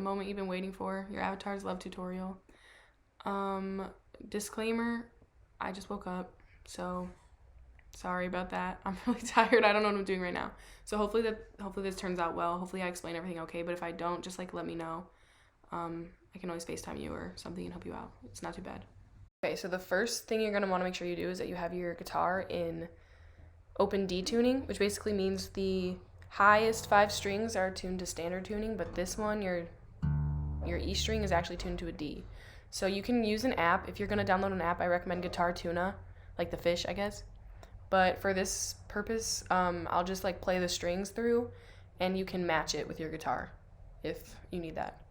moment you've been waiting for, your avatar's love tutorial. Disclaimer, I just woke up, so sorry about that. I'm really tired. I don't know what I'm doing right now. So hopefully this turns out well. Hopefully I explain everything okay, but if I don't, just like let me know. I can always FaceTime you or something and help you out. It's not too bad. Okay, so the first thing you're going to want to make sure you do is that you have your guitar in open D tuning, which basically means the highest 5 strings are tuned to standard tuning, but this one, your E string is actually tuned to a D. So you can use an app. If you're going to download an app, I recommend Guitar Tuna, like the fish, I guess. But for this purpose, I'll just like play the strings through, and you can match it with your guitar if you need that.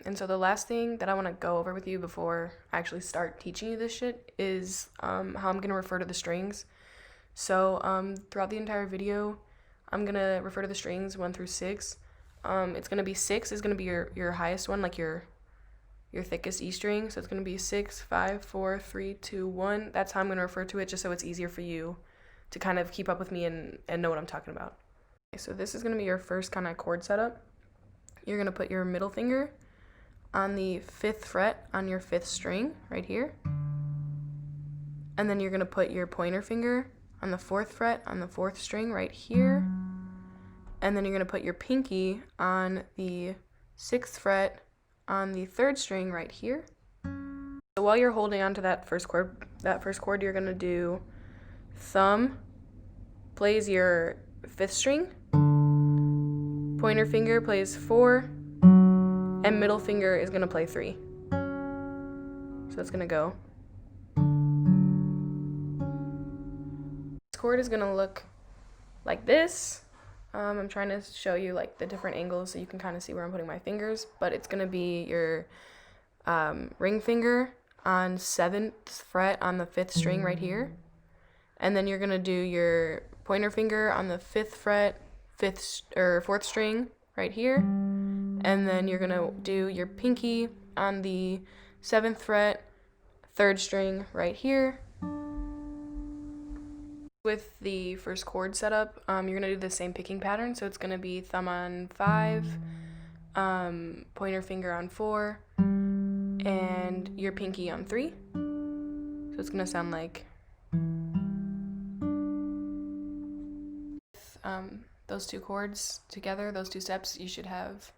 And so the last thing that I want to go over with you before I actually start teaching you this shit is how I'm going to refer to the strings. So throughout the entire video, I'm going to refer to the strings 1 through 6. It's going to be 6 is going to be your highest one, like your thickest E string. So it's going to be 6, 5, 4, 3, 2, 1. That's how I'm going to refer to it, just so it's easier for you to kind of keep up with me and know what I'm talking about. Okay, so this is going to be your first kind of chord setup. You're going to put your middle finger on the 5th fret on your 5th string right here. And then you're going to put your pointer finger on the 4th fret on the 4th string right here. And then you're going to put your pinky on the 6th fret on the 3rd string right here. So while you're holding on to that first chord, you're going to do thumb plays your 5th string, pointer finger plays 4, and middle finger is going to play 3. So it's going to go. This chord is going to look like this. I'm trying to show you like the different angles so you can kind of see where I'm putting my fingers, but it's going to be your ring finger on 7th fret on the 5th string right here. And then you're going to do your pointer finger on the 5th fret, 4th string right here. And then you're going to do your pinky on the 7th fret, 3rd string right here. With the first chord setup, you're going to do the same picking pattern. So it's going to be thumb on 5, pointer finger on 4, and your pinky on 3. So it's going to sound like those 2 chords together, those 2 steps, you should have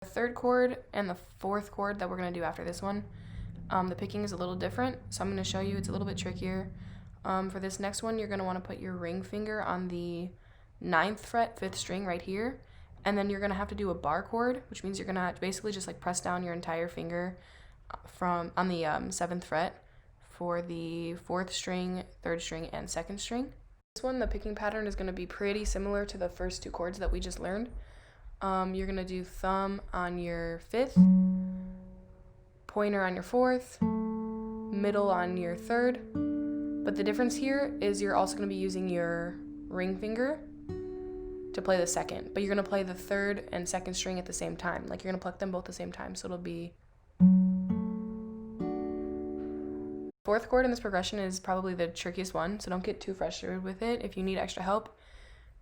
the 3rd chord and the 4th chord that we're going to do after this one. The picking is a little different, so I'm going to show you. It's a little bit trickier. For this next one, you're going to want to put your ring finger on the 9th fret, 5th string right here, and then you're going to have to do a bar chord, which means you're going to basically just like press down your entire finger on the 7th fret for the 4th string, 3rd string, and 2nd string. This one, the picking pattern is going to be pretty similar to the first 2 chords that we just learned. You're going to do thumb on your 5th, pointer on your 4th, middle on your 3rd. But the difference here is you're also going to be using your ring finger to play the 2nd, but you're going to play the 3rd and 2nd string at the same time. Like you're going to pluck them both at the same time, so it'll be 4th chord in this progression is probably the trickiest one, so don't get too frustrated with it. If you need extra help,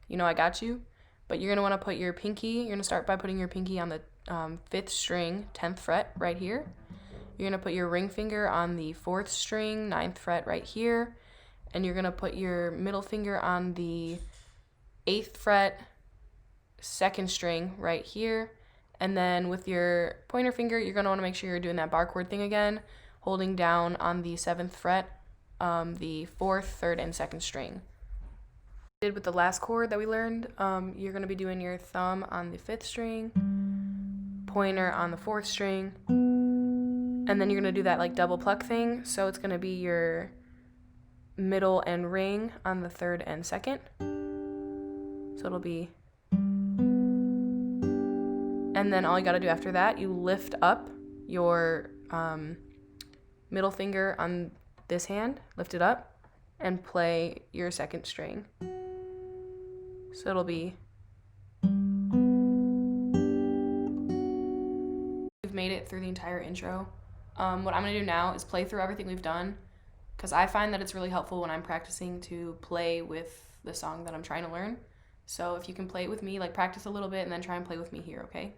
you know I got you. But you're going to want to put your pinky, you're going to start by putting your pinky on the 5th string, 10th fret right here. You're going to put your ring finger on the 4th string, 9th fret right here. And you're going to put your middle finger on the 8th fret, 2nd string right here. And then with your pointer finger, you're going to want to make sure you're doing that bar chord thing again, holding down on the 7th fret, the 4th, 3rd, and 2nd string. Did with the last chord that we learned, you're going to be doing your thumb on the 5th string, pointer on the 4th string, and then you're going to do that like double pluck thing. So it's going to be your middle and ring on the 3rd and 2nd. So it'll be And then all you gotta do after that, you lift up your middle finger on this hand, lift it up, and play your second string. So it'll be, we've made it through the entire intro. What I'm gonna do now is play through everything we've done, because I find that it's really helpful when I'm practicing to play with the song that I'm trying to learn. So if you can play it with me, like practice a little bit and then try and play with me here, okay?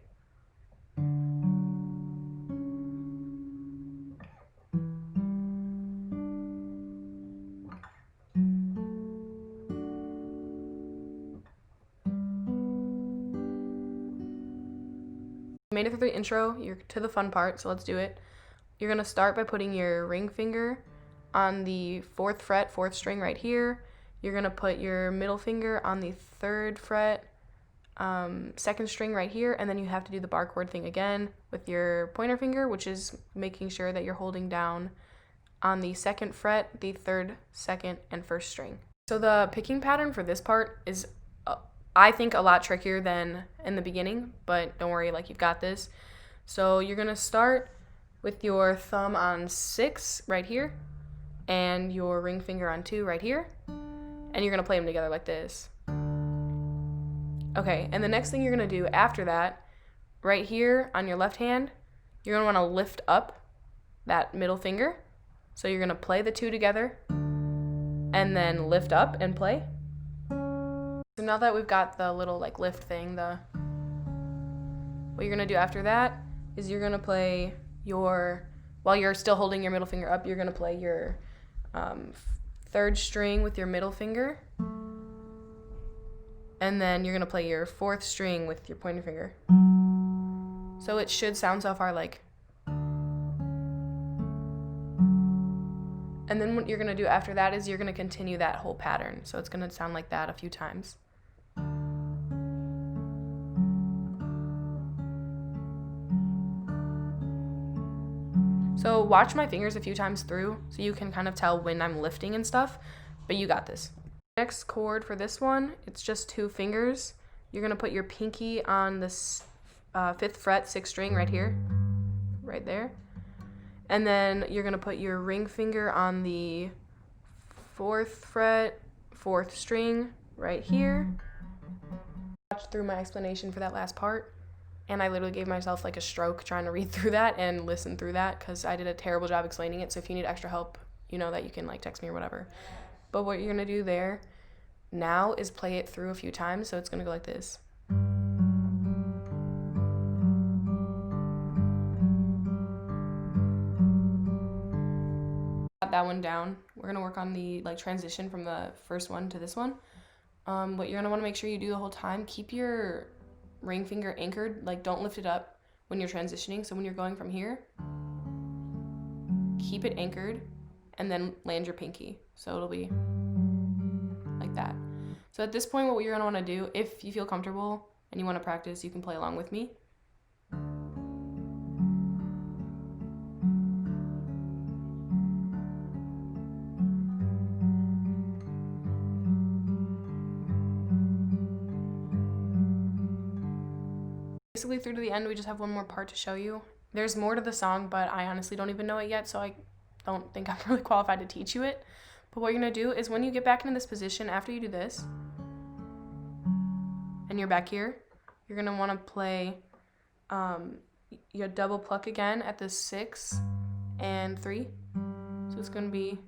Made it through the intro, you're to the fun part, so let's do it. You're gonna start by putting your ring finger on the 4th fret, 4th string right here. You're gonna put your middle finger on the 3rd fret, 2nd string right here, and then you have to do the bar chord thing again with your pointer finger, which is making sure that you're holding down on the 2nd fret, the 3rd, 2nd, and 1st string. So the picking pattern for this part is I think a lot trickier than in the beginning, but don't worry, like you've got this. So you're gonna start with your thumb on 6 right here and your ring finger on 2 right here, and you're gonna play them together like this. Okay, and the next thing you're gonna do after that, right here on your left hand, you're gonna wanna lift up that middle finger. So you're gonna play the 2 together and then lift up and play. So now that we've got the little like lift thing, what you're gonna do after that is you're gonna play while you're still holding your middle finger up, you're gonna play your 3rd string with your middle finger, and then you're gonna play your 4th string with your pointer finger. So it should sound so far like. And then what you're gonna do after that is you're gonna continue that whole pattern. So it's gonna sound like that a few times. So watch my fingers a few times through so you can kind of tell when I'm lifting and stuff, but you got this. Next chord for this one, it's just 2 fingers. You're gonna put your pinky on this 5th fret, 6th string right here, right there. And then you're gonna put your ring finger on the 4th fret, 4th string right here. Watch through my explanation for that last part, and I literally gave myself like a stroke trying to read through that and listen through that because I did a terrible job explaining it. So if you need extra help, you know that you can like text me or whatever. But what you're gonna do there now is play it through a few times. So it's gonna go like this. That one down. We're gonna work on the like transition from the first one to this one. What you're gonna want to make sure you do the whole time, keep your ring finger anchored, like don't lift it up when you're transitioning. So when you're going from here, keep it anchored and then land your pinky. So it'll be like that. So at this point, what you're gonna want to do, if you feel comfortable and you want to practice, you can play along with me. Basically through to the end, we just have one more part to show you. There's more to the song, but I honestly don't even know it yet, so I don't think I'm really qualified to teach you it. But what you're gonna do is when you get back into this position, after you do this, and you're back here, you're gonna wanna play your double pluck again at the 6 and 3. So it's gonna be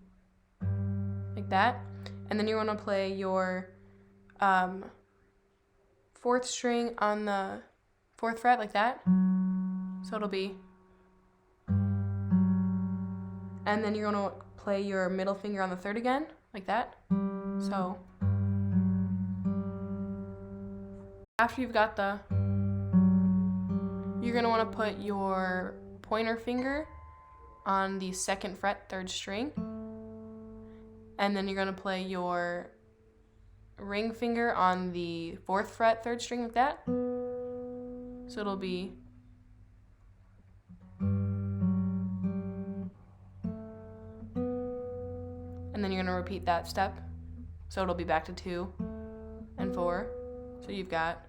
like that. And then you're gonna play your 4th string on the 4th fret like that. So it'll be, and then you're gonna play your middle finger on the 3rd again, like that. So after you've got you're gonna wanna put your pointer finger on the 2nd fret, 3rd string, and then you're gonna play your ring finger on the 4th fret, 3rd string like that. So it'll be, and then you're gonna repeat that step. So it'll be back to 2 and 4. So you've got,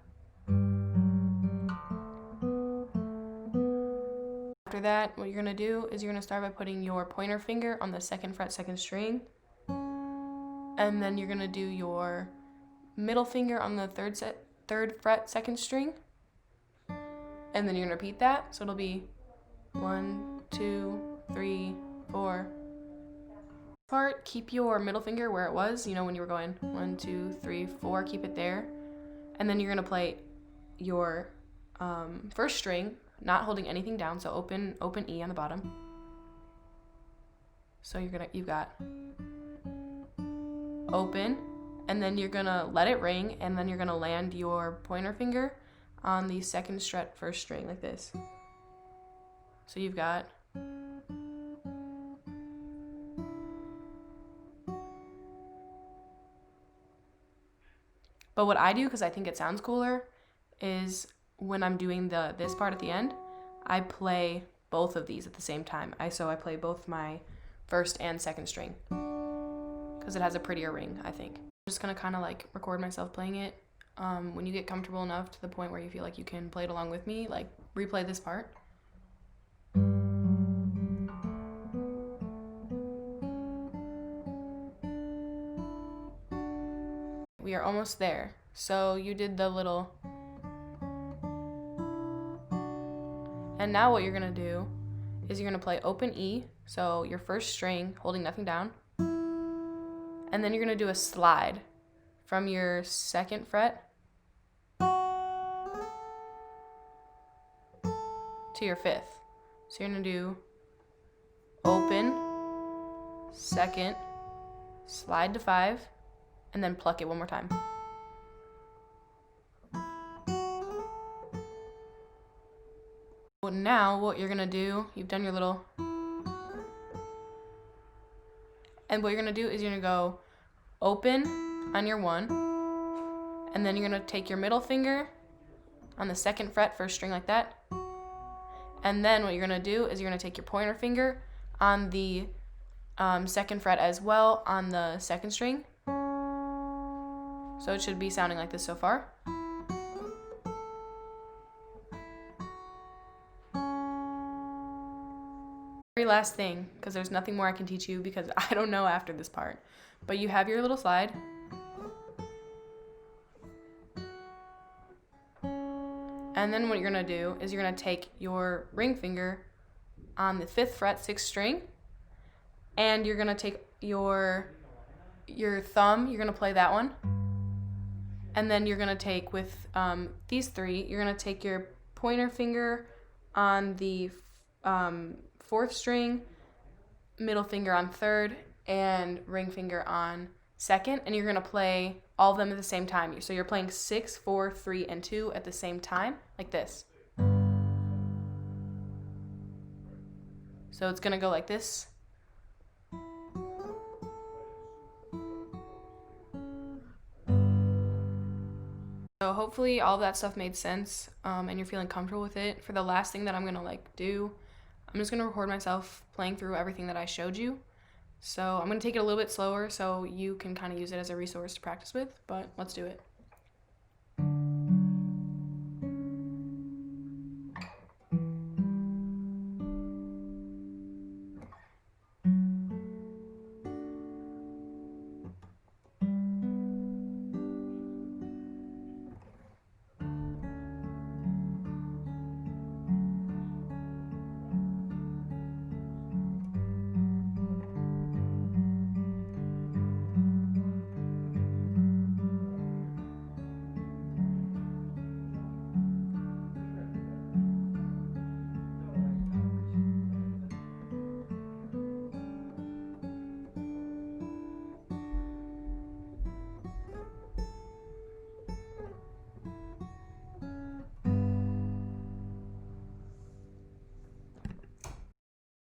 After that, what you're gonna do is you're gonna start by putting your pointer finger on the 2nd fret, 2nd string, and then you're gonna do your middle finger on the 3rd fret, 2nd string, and then you're gonna repeat that. So it'll be 1, 2, 3, 4. Part, keep your middle finger where it was, when you were going 1, 2, 3, 4, keep it there. And then you're gonna play your 1st string, not holding anything down, so open E on the bottom. So you've got open, and then you're gonna let it ring, and then you're gonna land your pointer finger on the 2nd fret, 1st string, like this. So you've got but what I do, because I think it sounds cooler, is when I'm doing this part at the end, I play both of these at the same time. So I play both my 1st and 2nd string because it has a prettier ring, I think. I'm just gonna kind of like record myself playing it. When you get comfortable enough to the point where you feel like you can play it along with me, like replay this part. We are almost there. So you did the little, and now what you're gonna do is you're gonna play open E, so your 1st string holding nothing down, and then you're gonna do a slide from your 2nd fret to your 5th. So you're gonna do open, 2nd, slide to 5, and then pluck it one more time. Well, now what you're gonna do, you've done your little, and what you're gonna do is you're gonna go open on your 1, and then you're gonna take your middle finger on the 2nd fret, 1st string, like that. And then what you're gonna do is you're gonna take your pointer finger on the 2nd fret as well on the 2nd string. So it should be sounding like this so far. Very last thing, because there's nothing more I can teach you because I don't know after this part, but you have your little slide. And then what you're gonna do is you're gonna take your ring finger on the 5th fret, 6th string, and you're gonna take your thumb, you're gonna play that one. And then you're gonna take with these 3, you're gonna take your pointer finger on the 4th string, middle finger on 3rd, and ring finger on 2nd, and you're gonna play all of them at the same time. So you're playing 6, 4, 3, and 2 at the same time, like this. So it's gonna go like this. So hopefully all of that stuff made sense, and you're feeling comfortable with it. For the last thing that I'm gonna do, I'm just gonna record myself playing through everything that I showed you. So I'm gonna take it a little bit slower so you can kind of use it as a resource to practice with, but let's do it.